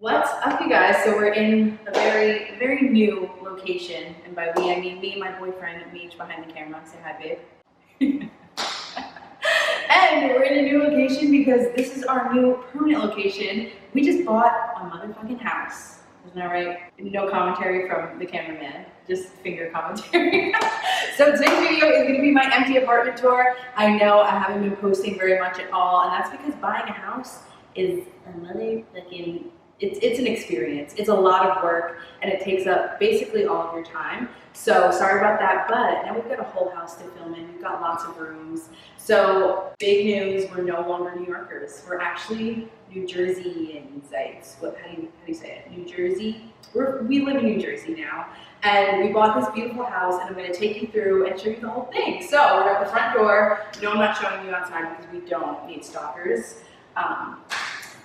What's up, you guys? So we're in a very new location, and by we I mean me and my boyfriend, Meech, behind the camera. Say hi, babe. And we're in a new location because this is our new permanent location. We just bought a motherfucking house. Isn't that right? No commentary from the cameraman, just finger commentary. So today's video is going to be my empty apartment tour. I know I haven't been posting very much at all, and that's because buying a house is another it's an experience. It's a lot of work, and it takes up basically all of your time. So sorry about that, but now we've got a whole house to film in. We've got lots of rooms. So big news, we're no longer New Yorkers. We're actually New Jerseyans. How do you say it? New Jersey? We live in New Jersey now. And we bought this beautiful house, and I'm going to take you through and show you the whole thing. So we're at the front door. No, I'm not showing you outside because we don't need stalkers.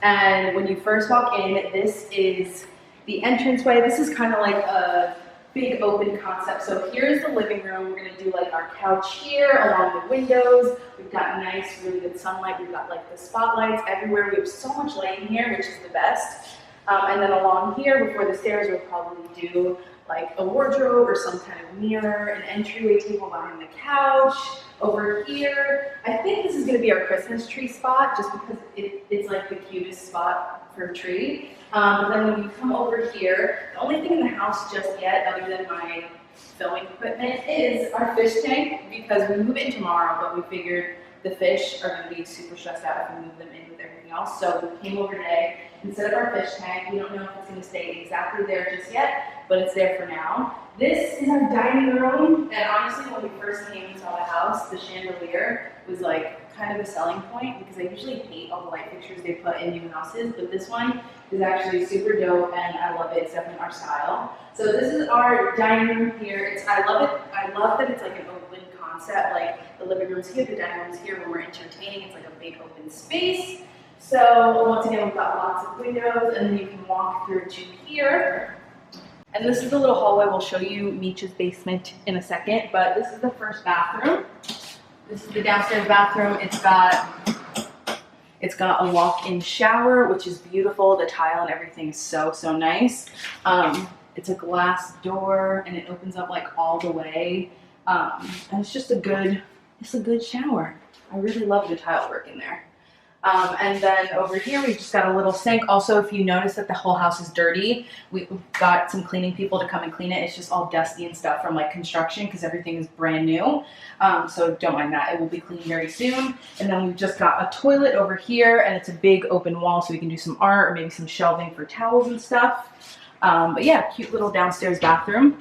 And when you first walk in, this is the entranceway. This is kind of like a big open concept. So here's the living room. We're gonna do like our couch here along the windows. We've got nice, really good sunlight. We've got like the spotlights everywhere. We have so much light in here, which is the best. And then along here, before the stairs, we'll probably do like a wardrobe or some kind of mirror, an entryway table behind the couch. Over here, I think this is going to be our Christmas tree spot, just because it's like the cutest spot for a tree. But then when you come over here, the only thing in the house just yet, other than my filming equipment, is our fish tank, because we move in tomorrow, but we figured the fish are going to be super stressed out if we move them in with everything else. So we came over today and set up our fish tank. We don't know if it's going to stay exactly there just yet, but it's there for now. This is our dining room, and honestly, when we first came and saw the house, the chandelier was like kind of a selling point, because I usually hate all the light fixtures they put in new houses, but this one is actually super dope, and I love it. It's definitely our style. So this is our dining room here. I love it. I love that it's like an open concept. Like the living room's here, the dining room's here. When we're entertaining, it's like a big open space. So once again, we've got lots of windows, and then you can walk through to here. And this is the little hallway. We'll show you Meech's basement in a second, but this is the first bathroom. This is the downstairs bathroom. It's got a walk-in shower, which is beautiful. The tile and everything is so nice. It's a glass door, and it opens up like all the way. And it's just a good shower. I really love the tile work in there. And then over here, we've just got a little sink. Also, if you notice that the whole house is dirty, we've got some cleaning people to come and clean it. It's just all dusty and stuff from like construction, because everything is brand new. So don't mind that. It will be cleaned very soon. And then we've just got a toilet over here, and it's a big open wall, so we can do some art or maybe some shelving for towels and stuff. But yeah, cute little downstairs bathroom.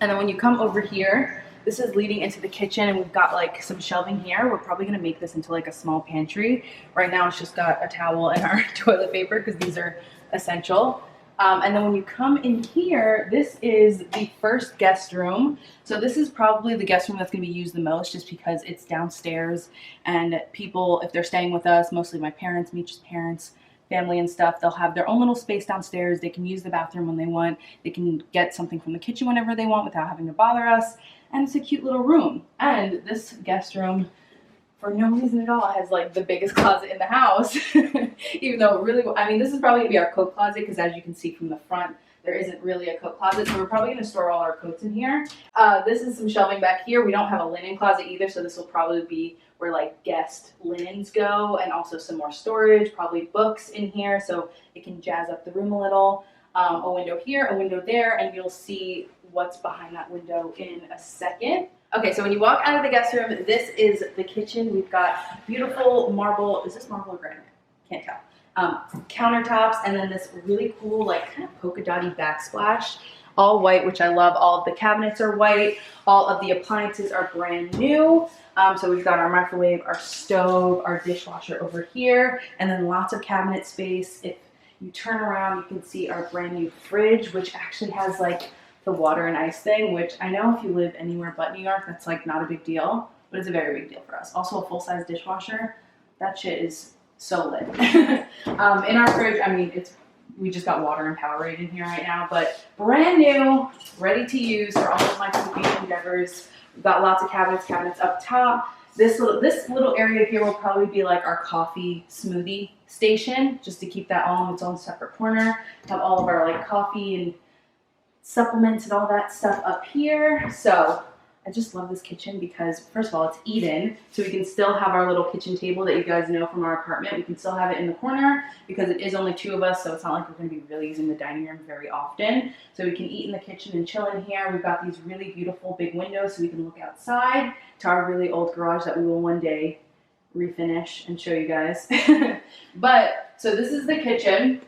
And then when you come over here, this is leading into the kitchen, and we've got like some shelving here. We're probably gonna make this into like a small pantry. Right now it's just got a towel and our toilet paper, because these are essential. And then when you come in here, this is the first guest room. So this is probably the guest room that's gonna be used the most, just because it's downstairs, and people, if they're staying with us, mostly my parents, Meech's parents, family and stuff, they'll have their own little space downstairs. They can use the bathroom when they want. They can get something from the kitchen whenever they want without having to bother us. And it's a cute little room. And this guest room, for no reason at all, has like the biggest closet in the house. Even though it really, I mean, this is probably gonna be our coat closet, because as you can see from the front, there isn't really a coat closet. So we're probably gonna store all our coats in here. This is some shelving back here. We don't have a linen closet either, so this will probably be where like guest linens go, and also some more storage, probably books in here, so it can jazz up the room a little. A window here, a window there, and you'll see what's behind that window in a second. Okay, so when you walk out of the guest room, this is the kitchen. We've got beautiful marble, is this marble or granite? Can't tell. Countertops, and then this really cool, like kind of polka dotty backsplash, all white, which I love. All of the cabinets are white. All of the appliances are brand new. So we've got our microwave, our stove, our dishwasher over here, and then lots of cabinet space. If you turn around, you can see our brand new fridge, which actually has like the water and ice thing, which I know if you live anywhere but New York, that's like not a big deal, but it's a very big deal for us. Also a full-size dishwasher. That shit is so lit. In our fridge, I mean, we just got water and Powerade in here right now, but brand new, ready to use for all of my cooking endeavors. We've got lots of cabinets up top. this little area here will probably be like our coffee smoothie station, just to keep that all in its own separate corner. Have all of our like coffee and supplements and all that stuff up here. So I just love this kitchen because, first of all, it's eat-in, so we can still have our little kitchen table that you guys know from our apartment. We can still have it in the corner because it is only 2 of us, so it's not like we're going to be really using the dining room very often. So we can eat in the kitchen and chill in here. We've got these really beautiful big windows so we can look outside to our really old garage that we will one day refinish and show you guys. But, so this is the kitchen.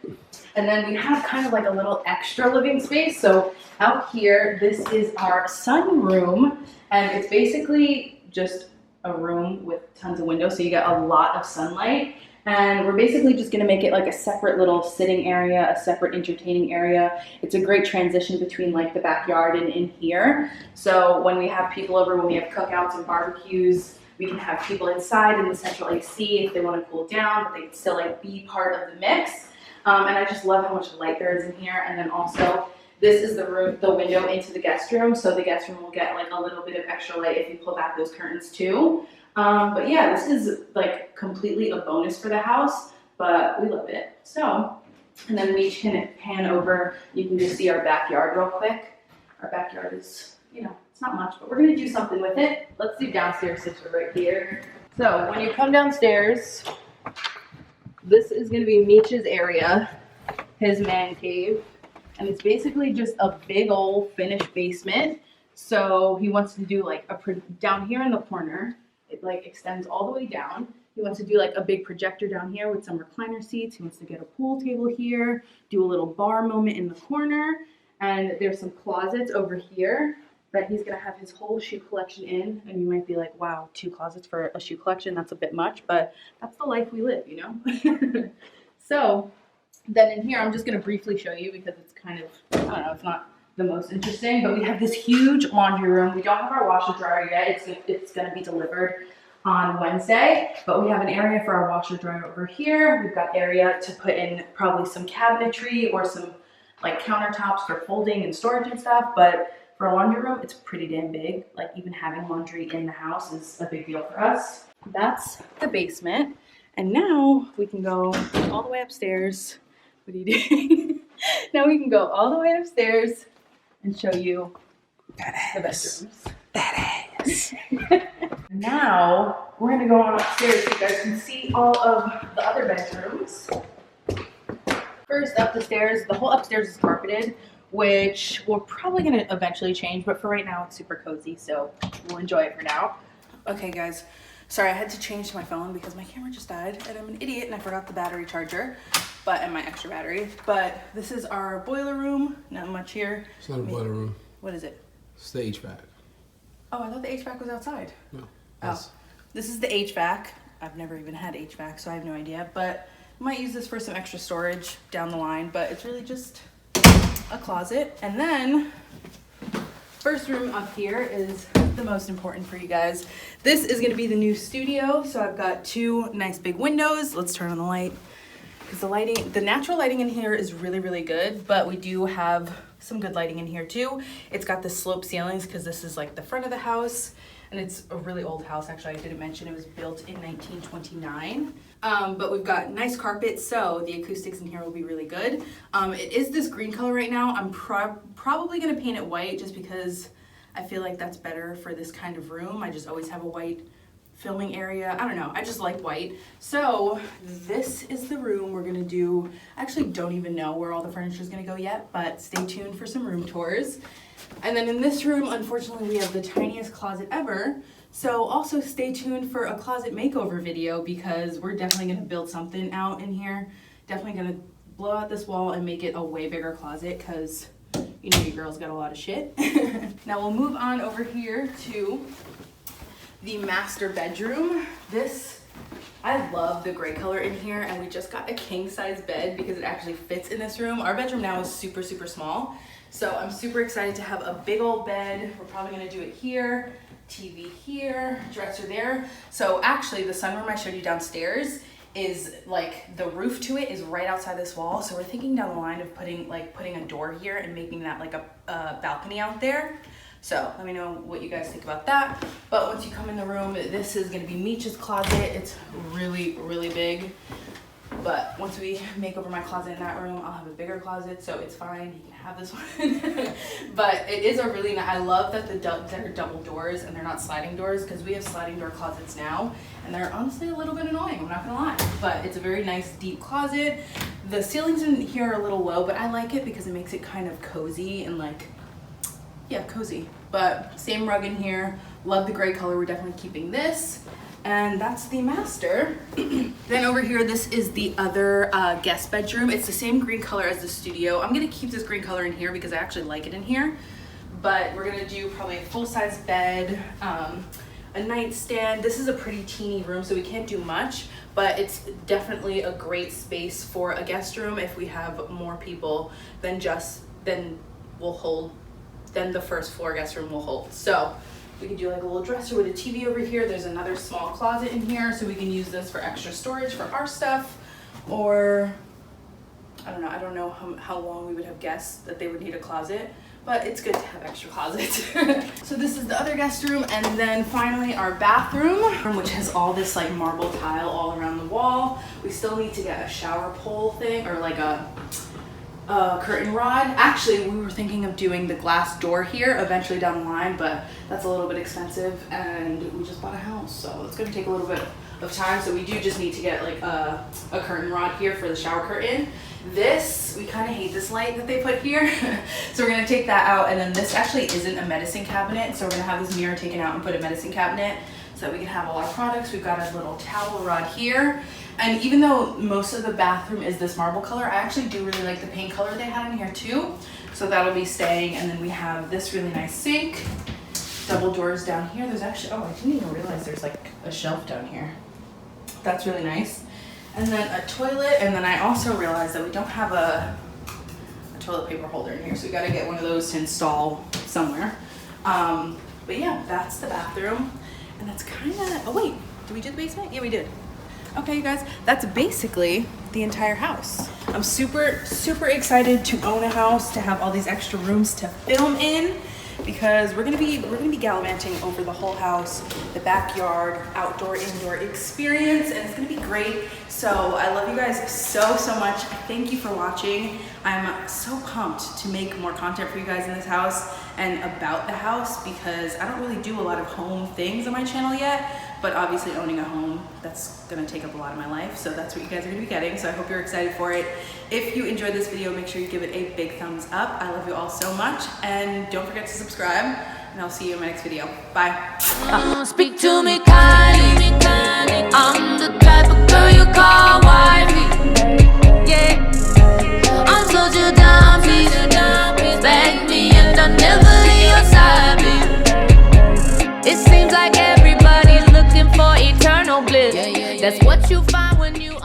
And then we have kind of like a little extra living space. So out here, this is our sunroom, and it's basically just a room with tons of windows. So you get a lot of sunlight, and we're basically just gonna make it like a separate little sitting area, a separate entertaining area. It's a great transition between like the backyard and in here. So when we have people over, when we have cookouts and barbecues, we can have people inside in the central AC if they want to cool down, but they can still like be part of the mix. And I just love how much light there is in here. And then also, this is the window into the guest room. So the guest room will get like a little bit of extra light if you pull back those curtains too. But yeah, this is like completely a bonus for the house, but we love it. So, and then we can pan over. You can just see our backyard real quick. Our backyard is, you know, it's not much, but we're gonna do something with it. Let's do downstairs since we're right here. So when you come downstairs, this is going to be Meech's area, his man cave, and it's basically just a big old finished basement. So he wants to do like down here in the corner, it like extends all the way down. He wants to do like a big projector down here with some recliner seats. He wants to get a pool table here, do a little bar moment in the corner, and there's some closets over here that he's going to have his whole shoe collection in. And you might be like, wow, 2 closets for a shoe collection, that's a bit much, but that's the life we live, you know? So then in here, I'm just going to briefly show you because it's kind of, I don't know, it's not the most interesting, but we have this huge laundry room. We don't have our washer dryer yet. It's going to be delivered on Wednesday, but we have an area for our washer dryer over here. We've got area to put in probably some cabinetry or some like countertops for folding and storage and stuff, but for a laundry room, it's pretty damn big. Like even having laundry in the house is a big deal for us. That's the basement. And now we can go all the way upstairs. What are you doing? Now we can go all the way upstairs and show you the bedrooms. Badass. Now we're gonna go on upstairs so you guys can see all of the other bedrooms. First, up the stairs, the whole upstairs is carpeted, which we're probably going to eventually change, but for right now it's super cozy, so we'll enjoy it for now. Okay guys, sorry I had to change my phone because my camera just died and I'm an idiot and I forgot the battery charger, and my extra battery. But this is our boiler room, not much here. It's not a boiler room. What is it? It's the HVAC. Oh, I thought the HVAC was outside. No. Oh, this is the HVAC. I've never even had HVAC, so I have no idea, but I might use this for some extra storage down the line, but it's really just a closet. And then first room up here is the most important for you guys. This is going to be the new studio. So I've got 2 nice big windows. Let's turn on the light because the natural lighting in here is really, really good, but we do have some good lighting in here too. It's got the slope ceilings because this is like the front of the house, and it's a really old house. Actually, I didn't mention it was built in 1929. But we've got nice carpet, so the acoustics in here will be really good. It is this green color right now. I'm probably gonna paint it white just because I feel like that's better for this kind of room. I just always have a white filming area. I don't know, I just like white. So this is the room we're gonna do. I actually don't even know where all the furniture is gonna go yet, but stay tuned for some room tours. And then in this room, unfortunately, we have the tiniest closet ever. So also stay tuned for a closet makeover video because we're definitely gonna build something out in here. Definitely gonna blow out this wall and make it a way bigger closet because you know your girl's got a lot of shit. Now we'll move on over here to the master bedroom. I love the gray color in here, and we just got a king size bed because it actually fits in this room. Our bedroom now is super, super small. So I'm super excited to have a big old bed. We're probably gonna do it here, TV here, dresser there. So actually the sunroom I showed you downstairs is like the roof to it is right outside this wall. So we're thinking down the line of putting a door here and making that like a balcony out there. So let me know what you guys think about that. But once you come in the room, this is gonna be Meech's closet. It's really, really big. But once we make over my closet in that room, I'll have a bigger closet, so it's fine. You can have this one. But it is a really nice, I love that they're double doors and they're not sliding doors, because we have sliding door closets now, and they're honestly a little bit annoying, I'm not gonna lie. But it's a very nice deep closet. The ceilings in here are a little low, but I like it because it makes it kind of cozy and like, yeah, cozy. But same rug in here. Love the gray color, we're definitely keeping this. And that's the master. Then over here, this is the other guest bedroom. It's the same green color as the studio. I'm gonna keep this green color in here because I actually like it in here. But we're gonna do probably a full-size bed, a nightstand. This is a pretty teeny room, so we can't do much, but it's definitely a great space for a guest room if we have more people than the first floor guest room will hold. So we can do like a little dresser with a TV over here. There's another small closet in here, so we can use this for extra storage for our stuff. Or, I don't know how long we would have guests that they would need a closet, but it's good to have extra closets. So this is the other guest room, and then finally our bathroom, which has all this like marble tile all around the wall. We still need to get a shower pole thing, or like a curtain rod. Actually, we were thinking of doing the glass door here eventually down the line, but that's a little bit expensive, and we just bought a house, so it's gonna take a little bit of time. So we do just need to get like a curtain rod here for the shower curtain. This, we kind of hate this light that they put here. So we're gonna take that out, and then this actually isn't a medicine cabinet, so we're gonna have this mirror taken out and put a medicine cabinet so that we can have all our products. We've got a little towel rod here. And even though most of the bathroom is this marble color, I actually do really like the paint color they had in here too. So that'll be staying. And then we have this really nice sink, double doors down here. There's actually, oh, I didn't even realize there's like a shelf down here. That's really nice. And then a toilet. And then I also realized that we don't have a toilet paper holder in here. So we gotta get one of those to install somewhere. But yeah, that's the bathroom. And that's kind of, oh wait, did we do the basement? Yeah, we did. Okay, you guys, that's basically the entire house. I'm super, super excited to own a house, to have all these extra rooms to film in, because we're gonna be gallivanting over the whole house, the backyard, outdoor, indoor experience, and it's gonna be great. So I love you guys so, so much. Thank you for watching. I'm so pumped to make more content for you guys in this house and about the house, because I don't really do a lot of home things on my channel yet. But obviously owning a home, that's gonna take up a lot of my life. So that's what you guys are gonna be getting. So I hope you're excited for it. If you enjoyed this video, make sure you give it a big thumbs up. I love you all so much. And don't forget to subscribe, and I'll see you in my next video. Bye. Speak to me kindly. I'm the type of girl you call wifey. Yeah. I'm such a dime piece. Beg me and I'll never leave your side, baby. It seems like everybody's looking for eternal bliss. That's what you find when you